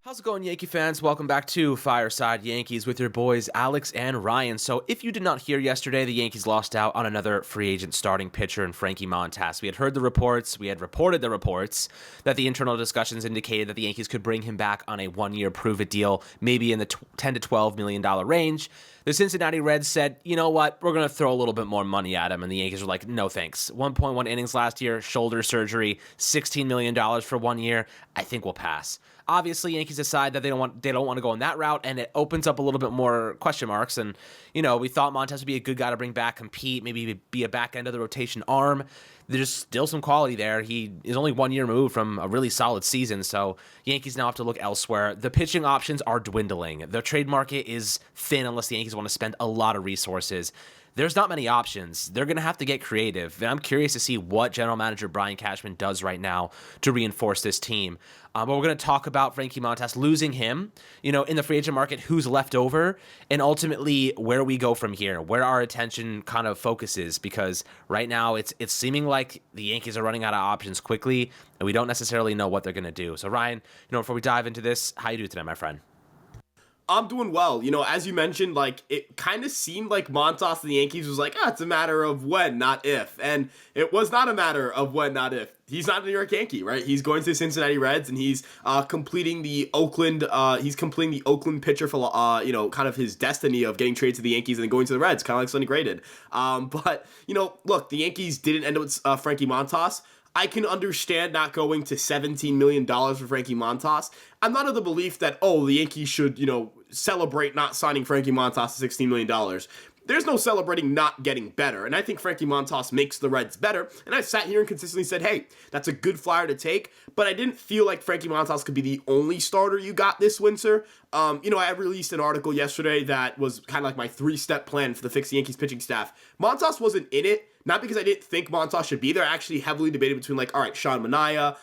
How's it going, Yankee fans? Welcome back to Fireside Yankees with your boys Alex and Ryan. So if you did not hear yesterday, the Yankees lost out on another free agent starting pitcher in Frankie Montas. We had heard the reports, we had reported the reports that the internal discussions indicated that the Yankees could bring him back on a one-year prove-it deal, maybe in the $10 to $12 million range. The Cincinnati Reds said, you know what, we're going to throw a little bit more money at him. And the Yankees were like, no thanks. 1.1 innings last year, shoulder surgery, $16 million for 1 year. I think we'll pass. Obviously, Yankees decide that they don't want to go on that route, and it opens up a little bit more question marks. And, we thought Montas would be a good guy to bring back, compete, maybe be a back end of the rotation arm. There's still some quality there. He is only 1 year removed from a really solid season, so Yankees now have to look elsewhere. The pitching options are dwindling. The trade market is thin unless the Yankees want to spend a lot of resources. There's not many options. They're going to have to get creative, and I'm curious to see what general manager Brian Cashman does right now to reinforce this team. But we're going to talk about Frankie Montas, losing him, in the free agent market, who's left over, and ultimately where we go from here, where our attention kind of focuses, because right now it's seeming like the Yankees are running out of options quickly, and we don't necessarily know what they're going to do. So Ryan, before we dive into this, how you do today, my friend? I'm doing well. As you mentioned, it kind of seemed like Montas and the Yankees was like, it's a matter of when, not if. And it was not a matter of when, not if. He's not a New York Yankee, right? He's going to the Cincinnati Reds, and he's completing the Oakland pitcher for, kind of his destiny of getting traded to the Yankees and then going to the Reds, kind of like Sonny Gray did. But look, the Yankees didn't end up with Frankie Montas. I can understand not going to $17 million for Frankie Montas. I'm not of the belief that, the Yankees should, celebrate not signing Frankie Montas to $16 million. There's no celebrating not getting better. And I think Frankie Montas makes the Reds better. And I sat here and consistently said, hey, that's a good flyer to take. But I didn't feel like Frankie Montas could be the only starter you got this winter. I released an article yesterday that was kind of like my 3-step plan for the fix the Yankees pitching staff. Montas wasn't in it. Not because I didn't think Montas should be there. I actually heavily debated between Sean Manaea,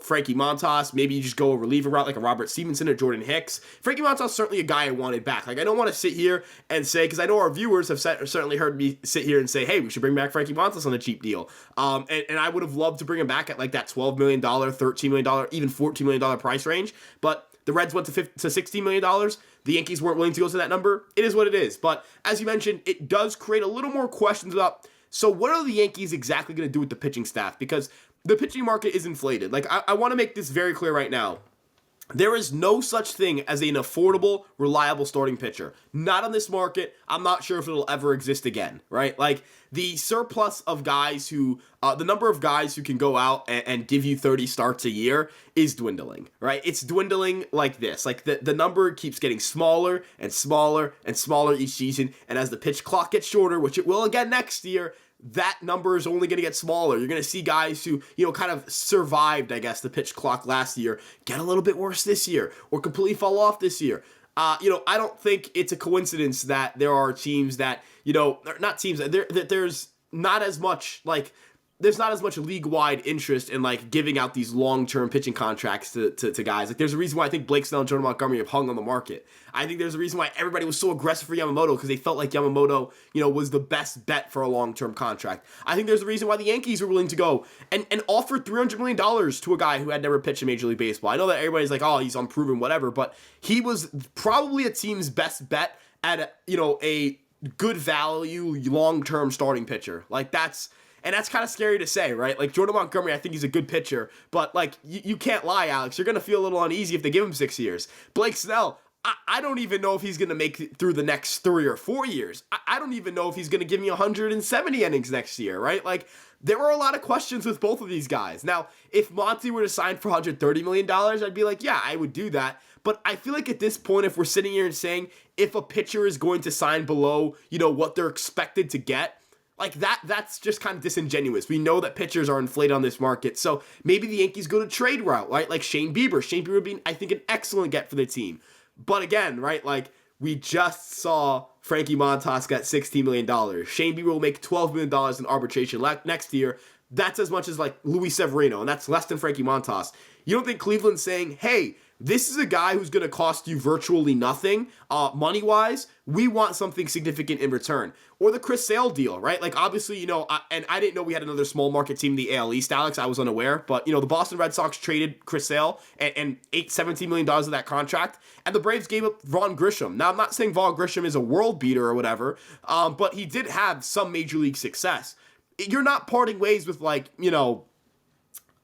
Frankie Montas. Maybe you just go a reliever route like a Robert Stevenson or Jordan Hicks. Frankie Montas is certainly a guy I wanted back. I don't want to sit here and say, because I know our viewers have certainly heard me sit here and say, hey, we should bring back Frankie Montas on a cheap deal. And I would have loved to bring him back at that $12 million, $13 million, even $14 million price range. But the Reds went to $16 million. The Yankees weren't willing to go to that number. It is what it is. But as you mentioned, it does create a little more questions about, so what are the Yankees exactly going to do with the pitching staff? Because the pitching market is inflated. I want to make this very clear right now. There is no such thing as an affordable, reliable starting pitcher. Not on this market. I'm not sure if it'll ever exist again, right? The surplus of guys who, the number of guys who can go out and give you 30 starts a year is dwindling, right? It's dwindling like this. The number keeps getting smaller and smaller and smaller each season. And as the pitch clock gets shorter, which it will again next year, that number is only going to get smaller. You're going to see guys who, kind of survived, I guess, the pitch clock last year, get a little bit worse this year, or completely fall off this year. I don't think it's a coincidence that there are teams that, not teams, that there's not as much, there's not as much league-wide interest in, giving out these long-term pitching contracts to guys. There's a reason why I think Blake Snell and Jordan Montgomery have hung on the market. I think there's a reason why everybody was so aggressive for Yamamoto, because they felt like Yamamoto, was the best bet for a long-term contract. I think there's a reason why the Yankees were willing to go and offer $300 million to a guy who had never pitched in Major League Baseball. I know that everybody's like, he's unproven, whatever, but he was probably a team's best bet at a good value, long-term starting pitcher. And that's kind of scary to say, right? Jordan Montgomery, I think he's a good pitcher, but you can't lie, Alex. You're going to feel a little uneasy if they give him 6 years. Blake Snell, I don't even know if he's going to make it through the next 3 or 4 years. I don't even know if he's going to give me 170 innings next year, right? There were a lot of questions with both of these guys. Now, if Monty were to sign for $130 million, I'd be like, yeah, I would do that. But I feel like at this point, if we're sitting here and saying if a pitcher is going to sign below, what they're expected to get, that's just kind of disingenuous. We know that pitchers are inflated on this market. So maybe the Yankees go to trade route, right? Like Shane Bieber. Shane Bieber would be, I think, an excellent get for the team. But again, right, we just saw Frankie Montas got $16 million. Shane Bieber will make $12 million in arbitration next year. That's as much as Luis Severino, and that's less than Frankie Montas. You don't think Cleveland's saying, hey, This is a guy who's going to cost you virtually nothing money-wise. We want something significant in return. Or the Chris Sale deal, right? Like, obviously, and I didn't know we had another small market team in the AL East, Alex. I was unaware. But, the Boston Red Sox traded Chris Sale and $17 million of that contract. And the Braves gave up Vaughn Grisham. Now, I'm not saying Vaughn Grisham is a world beater or whatever, but he did have some major league success. You're not parting ways with,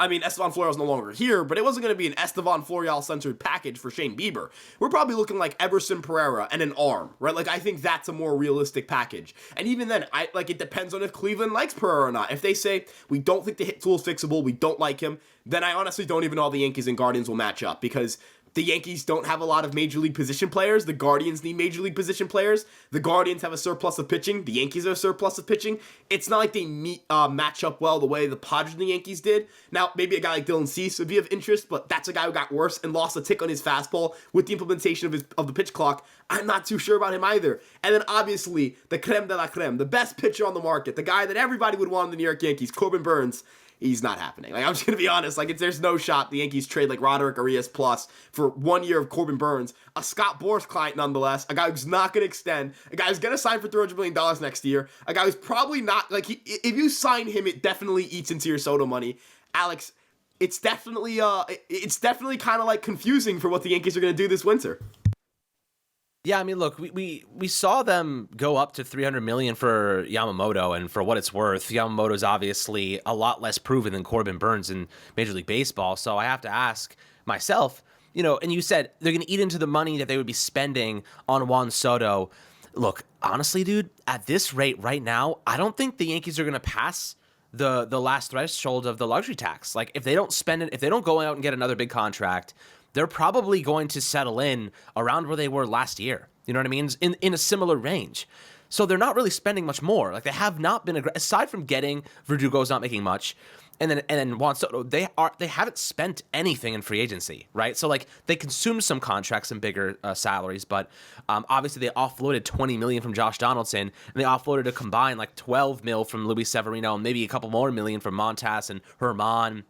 Estevan Florial's no longer here, but it wasn't going to be an Estevan Florial-centered package for Shane Bieber. We're probably looking like Everson Pereira and an arm, right? Like, I think that's a more realistic package. And even then, it depends on if Cleveland likes Pereira or not. If they say, we don't think the hit tool is fixable, we don't like him, then I honestly don't even know how the Yankees and Guardians will match up, because the Yankees don't have a lot of major league position players. The Guardians need major league position players. The Guardians have a surplus of pitching. The Yankees have a surplus of pitching. It's not like they match up well the way the Padres and the Yankees did. Now, maybe a guy like Dylan Cease would be of interest, but that's a guy who got worse and lost a tick on his fastball with the implementation of the pitch clock. I'm not too sure about him either. And then obviously, the creme de la creme, the best pitcher on the market, the guy that everybody would want in the New York Yankees, Corbin Burnes. He's not happening. I'm just going to be honest. There's no shot the Yankees trade Roderick Arias plus for 1 year of Corbin Burnes, a Scott Boras client nonetheless, a guy who's not going to extend, a guy who's going to sign for $300 million next year, a guy who's probably not, if you sign him, it definitely eats into your Soto money. Alex, it's definitely kind of confusing for what the Yankees are going to do this winter. Yeah, look, we saw them go up to $300 million for Yamamoto, and for what it's worth, Yamamoto's obviously a lot less proven than Corbin Burnes in Major League Baseball. So I have to ask myself, and you said they're going to eat into the money that they would be spending on Juan Soto. Look, honestly, dude, at this rate right now, I don't think the Yankees are going to pass the last threshold of the luxury tax. If they don't spend it, if they don't go out and get another big contract, they're probably going to settle in around where they were last year. You know what I mean? In a similar range. So they're not really spending much more. They have not been aside from getting Verdugo's not making much, and then Juan Soto, they haven't spent anything in free agency, right? So they consumed some contracts and bigger salaries, but obviously they offloaded $20 million from Josh Donaldson, and they offloaded a combined $12 million from Luis Severino, and maybe a couple more million from Montas and Herman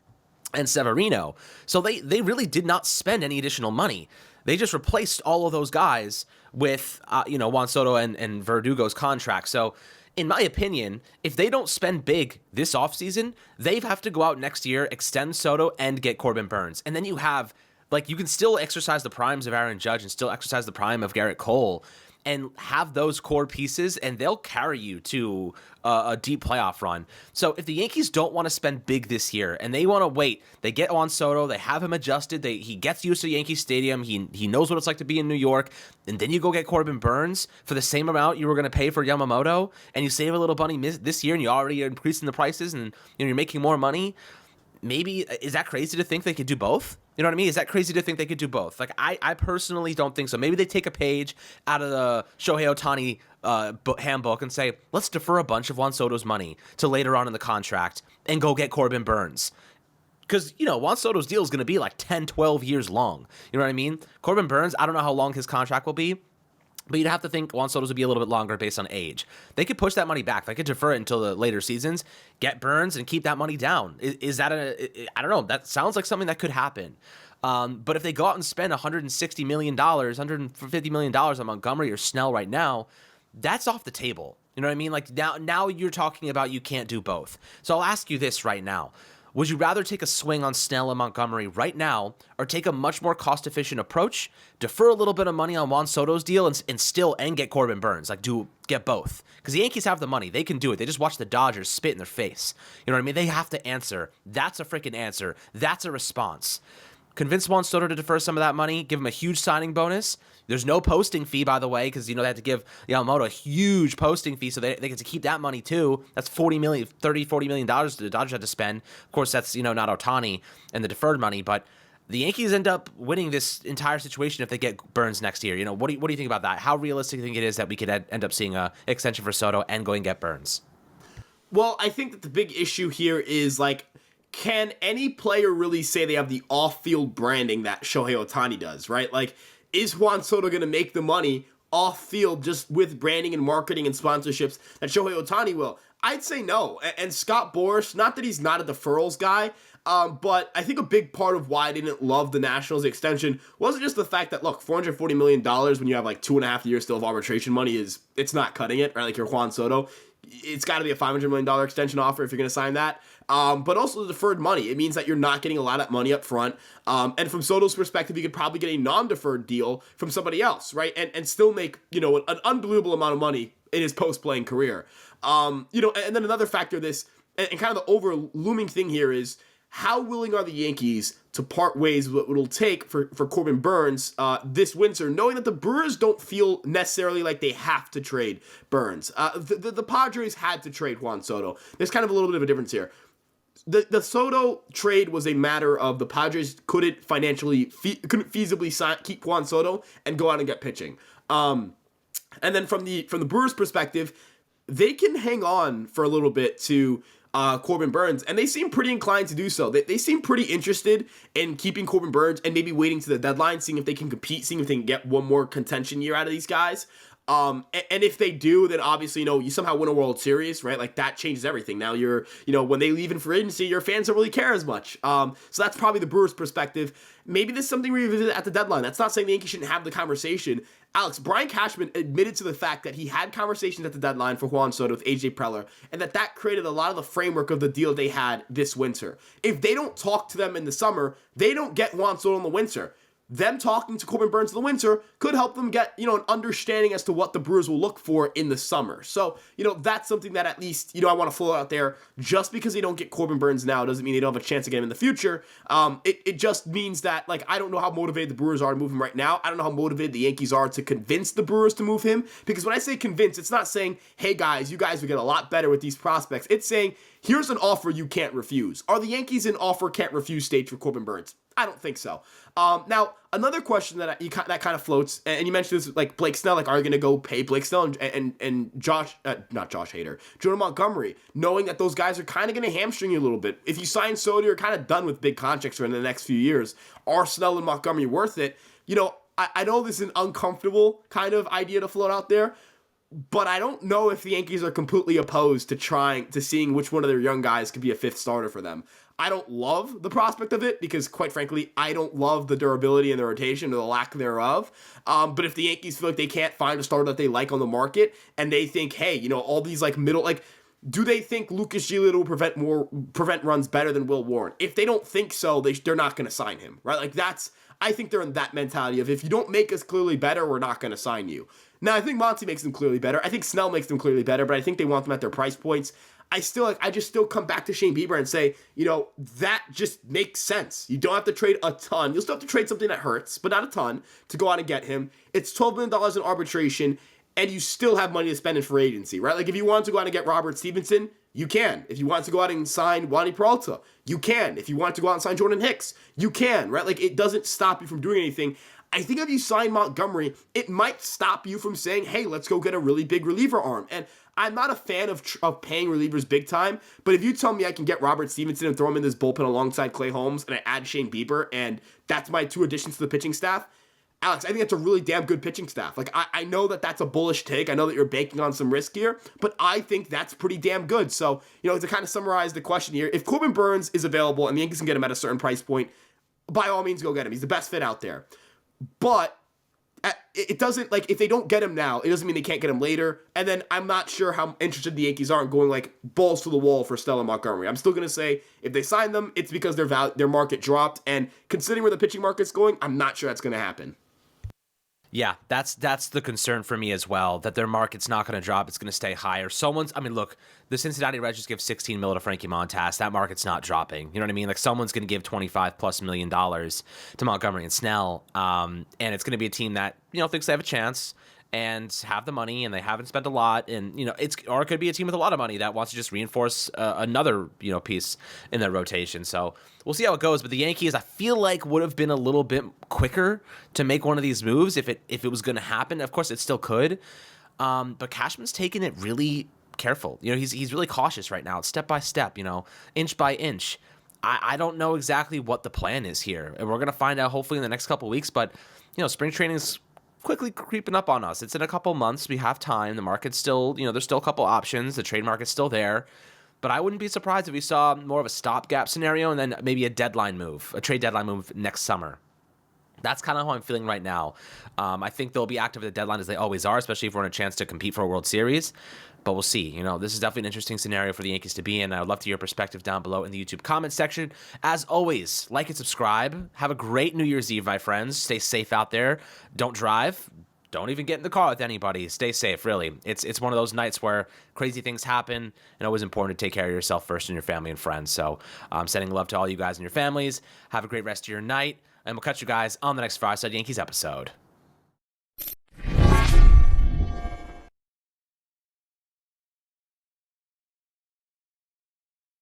and Severino. So they really did not spend any additional money. They just replaced all of those guys with, Juan Soto and Verdugo's contract. So in my opinion, if they don't spend big this offseason, they have to go out next year, extend Soto, and get Corbin Burnes. And then you have, you can still exercise the primes of Aaron Judge and still exercise the prime of Garrett Cole and have those core pieces, and they'll carry you to a deep playoff run. So if the Yankees don't want to spend big this year and they want to wait, they get Juan Soto, they have him adjusted, he gets used to Yankee Stadium, he knows what it's like to be in New York, and then you go get Corbin Burnes for the same amount you were going to pay for Yamamoto, and you save a little money this year, and you already are increasing the prices, and you're making more money. Maybe, is that crazy to think they could do both? You know what I mean? Is that crazy to think they could do both? I personally don't think so. Maybe they take a page out of the Shohei Ohtani handbook and say, let's defer a bunch of Juan Soto's money to later on in the contract and go get Corbin Burnes. Because, Juan Soto's deal is going to be 10, 12 years long. You know what I mean? Corbin Burnes, I don't know how long his contract will be, but you'd have to think Juan Soto's would be a little bit longer based on age. They could push that money back. They could defer it until the later seasons, get Burnes, and keep that money down. Is that I don't know. That sounds like something that could happen. But if they go out and spend $160 million, $150 million on Montgomery or Snell right now, that's off the table. You know what I mean? Now you're talking about you can't do both. So I'll ask you this right now. Would you rather take a swing on Snell and Montgomery right now, or take a much more cost-efficient approach, defer a little bit of money on Juan Soto's deal, and get Corbin Burnes? Get both. Because the Yankees have the money. They can do it. They just watch the Dodgers spit in their face. You know what I mean? They have to answer. That's a freaking answer. That's a response. Convince Juan Soto to defer some of that money, give him a huge signing bonus. There's no posting fee, by the way, because, they had to give Yamamoto a huge posting fee, so they get to keep that money, too. That's $40 million the Dodgers had to spend. Of course, that's, not Ohtani and the deferred money, but the Yankees end up winning this entire situation if they get Burnes next year. What do you think about that? How realistic do you think it is that we could end up seeing an extension for Soto and go and get Burnes? Well, I think that the big issue here is, can any player really say they have the off-field branding that Shohei Ohtani does, right? Is Juan Soto going to make the money off-field just with branding and marketing and sponsorships that Shohei Ohtani will? I'd say no. And Scott Boras, not that he's not a deferrals guy, but I think a big part of why I didn't love the Nationals extension wasn't just the fact that, look, $440 million when you have like 2.5 years still of arbitration money it's not cutting it, right? Like you're Juan Soto. It's got to be a $500 million extension offer if you're going to sign that. But also the deferred money. It means that you're not getting a lot of money up front. And from Soto's perspective, you could probably get a non-deferred deal from somebody else, right? And still make, an unbelievable amount of money in his post-playing career. And then another factor of this, and kind of the over-looming thing here is, how willing are the Yankees to part ways with what it'll take for Corbin Burnes this winter, knowing that the Brewers don't feel necessarily like they have to trade Burnes? The Padres had to trade Juan Soto. There's kind of a little bit of a difference here. The Soto trade was a matter of the Padres couldn't feasibly keep Juan Soto and go out and get pitching. And then from the Brewers' perspective, they can hang on for a little bit to Corbin Burnes, and they seem pretty inclined to do so. They seem pretty interested in keeping Corbin Burnes and maybe waiting to the deadline, seeing if they can compete, seeing if they can get one more contention year out of these guys. And if they do, then obviously, you somehow win a World Series, right? Like that changes everything. Now you're, when they leave in free agency, your fans don't really care as much. So that's probably the Brewers' perspective. Maybe this is something we revisit at the deadline. That's not saying the Yankees shouldn't have the conversation. Alex, Brian Cashman admitted to the fact that he had conversations at the deadline for Juan Soto with AJ Preller, and that created a lot of the framework of the deal they had this winter. If they don't talk to them in the summer, they don't get Juan Soto in the winter. Them talking to Corbin Burnes in the winter could help them get, an understanding as to what the Brewers will look for in the summer. So, that's something that at least, I want to float out there. Just because they don't get Corbin Burnes now doesn't mean they don't have a chance to get him in the future. It just means that, I don't know how motivated the Brewers are to move him right now. I don't know how motivated the Yankees are to convince the Brewers to move him. Because when I say convince, it's not saying, hey guys, you guys will get a lot better with these prospects. It's saying, here's an offer you can't refuse. Are the Yankees in offer can't refuse stage for Corbin Burnes? I don't think so. Now, another question that kind of floats, and you mentioned this, like Blake Snell, are you going to go pay Blake Snell and not Josh Hader, Jordan Montgomery, knowing that those guys are kind of going to hamstring you a little bit? If you sign Soto, you're kind of done with big contracts in the next few years. Are Snell and Montgomery worth it? I know this is an uncomfortable kind of idea to float out there, but I don't know if the Yankees are completely opposed to seeing which one of their young guys could be a fifth starter for them. I don't love the prospect of it because, quite frankly, I don't love the durability in the rotation or the lack thereof. But if the Yankees feel like they can't find a starter that they like on the market and they think, hey, all these do they think Lucas Giolito will prevent runs better than Will Warren? If they don't think so, they're not going to sign him, right? I think they're in that mentality of, if you don't make us clearly better, we're not going to sign you. Now, I think Monty makes them clearly better. I think Snell makes them clearly better, but I think they want them at their price points. I just still come back to Shane Bieber and say, that just makes sense. You don't have to trade a ton. You'll still have to trade something that hurts, but not a ton, to go out and get him. It's $12 million in arbitration, and you still have money to spend in free agency, right? If you want to go out and get Robert Stevenson, you can. If you want to go out and sign Wandy Peralta, you can. If you want to go out and sign Jordan Hicks, you can, right? It doesn't stop you from doing anything. I think if you sign Montgomery, it might stop you from saying, hey, let's go get a really big reliever arm. And I'm not a fan of paying relievers big time, but if you tell me I can get Robert Stevenson and throw him in this bullpen alongside Clay Holmes and I add Shane Bieber and that's my 2 additions to the pitching staff, Alex, I think that's a really damn good pitching staff. I know that that's a bullish take. I know that you're banking on some risk here, but I think that's pretty damn good. So, to kind of summarize the question here, if Corbin Burnes is available and the Yankees can get him at a certain price point, by all means, go get him. He's the best fit out there. But it doesn't, if they don't get him now, it doesn't mean they can't get him later. And then I'm not sure how interested the Yankees are in going balls to the wall for Snell and Montgomery. I'm still going to say if they sign them, it's because their market dropped. And considering where the pitching market's going, I'm not sure that's going to happen. Yeah, that's the concern for me as well, that their market's not going to drop. It's going to stay higher. Look, the Cincinnati Reds just give $16 million to Frankie Montas. That market's not dropping. You know what I mean? Someone's going to give $25+ million to Montgomery and Snell. And it's going to be a team that, thinks they have a chance and have the money and they haven't spent a lot. And, it could be a team with a lot of money that wants to just reinforce another, piece in their rotation. So we'll see how it goes. But the Yankees, I feel like, would have been a little bit quicker to make one of these moves if it was going to happen. Of course, it still could. But Cashman's taking it really careful. He's really cautious right now. It's step by step, inch by inch. I don't know exactly what the plan is here. And we're going to find out hopefully in the next couple of weeks. But, spring training's quickly creeping up on us. It's in a couple months. We have time. The market's still, there's still a couple options. The trade market's still there. But I wouldn't be surprised if we saw more of a stopgap scenario and then maybe a trade deadline move next summer. That's kind of how I'm feeling right now. I think they'll be active at the deadline as they always are, especially if we're in a chance to compete for a World Series. But we'll see. This is definitely an interesting scenario for the Yankees to be in. I would love to hear your perspective down below in the YouTube comment section. As always, like and subscribe. Have a great New Year's Eve, my friends. Stay safe out there. Don't drive. Don't even get in the car with anybody. Stay safe, really. It's one of those nights where crazy things happen, and always important to take care of yourself first and your family and friends. So sending love to all you guys and your families. Have a great rest of your night. And we'll catch you guys on the next Fireside Yankees episode.